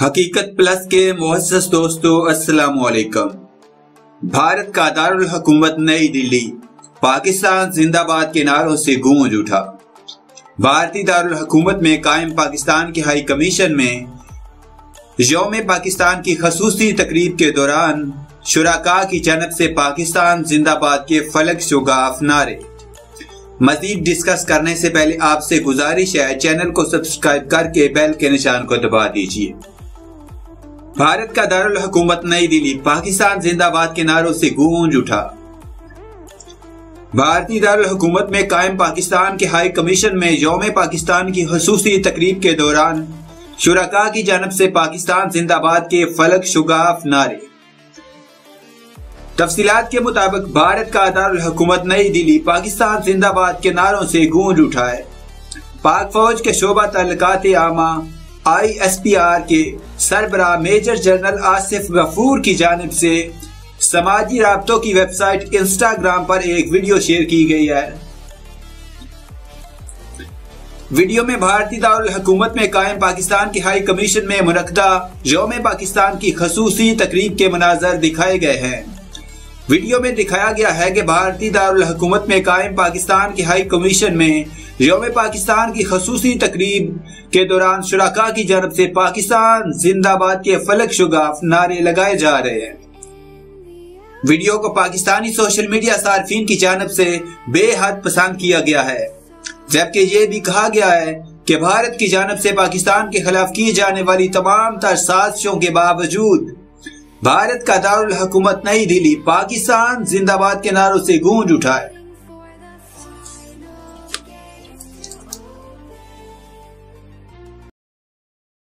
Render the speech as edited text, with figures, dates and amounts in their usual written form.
हकीकत प्लस के मुअज़्ज़ज़ दोस्तों, अस्सलाम वालेकुम। भारत का दारुल हुकूमत नई दिल्ली, पाकिस्तान जिंदाबाद के नारों से गूंज उठा। भारतीय दारुल हुकूमत में कायम पाकिस्तान के हाई कमीशन में यौम पाकिस्तान की खसूसी तकरीब के दौरान शुराका की जानब से पाकिस्तान जिंदाबाद के फलक शुगाफ नारे। मजीद डिस्कस करने से पहले आपसे गुजारिश है, चैनल को सब्सक्राइब करके बेल के निशान को दबा दीजिए। भारत का दारुल हुकूमत नई दिल्ली, पाकिस्तान जिंदाबाद के नारों से गूंज उठा। भारतीय दारुल हुकूमत में कायम पाकिस्तान के हाई कमीशन में यौम पाकिस्तान की खसूसी तकरीब के दौरान शुराका की जानब से पाकिस्तान जिंदाबाद के फलक शुगाफ नारे। तफसीलात के मुताबिक भारत का दारुल हुकूमत नई दिल्ली, पाकिस्तान जिंदाबाद के नारों से गूंज उठा है। पाक फौज के शोबा तल्लुकात आमा ISPR के सरबराह मेजर जनरल आसिफ गफूर की जानिब से समाजी राब्तों की वेबसाइट इंस्टाग्राम पर एक वीडियो शेयर की गई है। वीडियो में भारतीय दारुल हुकूमत में कायम पाकिस्तान के हाई कमीशन में मुनक्कदा यौम पाकिस्तान की खसूसी तकरीब के मनाजर दिखाए गए हैं। वीडियो में दिखाया गया है कि भारतीय दारुल हुकूमत में कायम पाकिस्तान के हाई कमीशन में यौम पाकिस्तान की खसूसी तकरीब के दौरान शुराका की जानब से पाकिस्तान जिंदाबाद के फलक शुगाफ नारे लगाए जा रहे हैं। वीडियो को पाकिस्तानी सोशल मीडिया सार्फिन की जानब से बेहद पसंद किया गया है, जबकि ये भी कहा गया है कि भारत की जानब से पाकिस्तान के खिलाफ की जाने वाली तमाम तर साजिशों के बावजूद भारत का दारुल हुकूमत नई दिल्ली, पाकिस्तान जिंदाबाद के नारों से गूंज उठा है।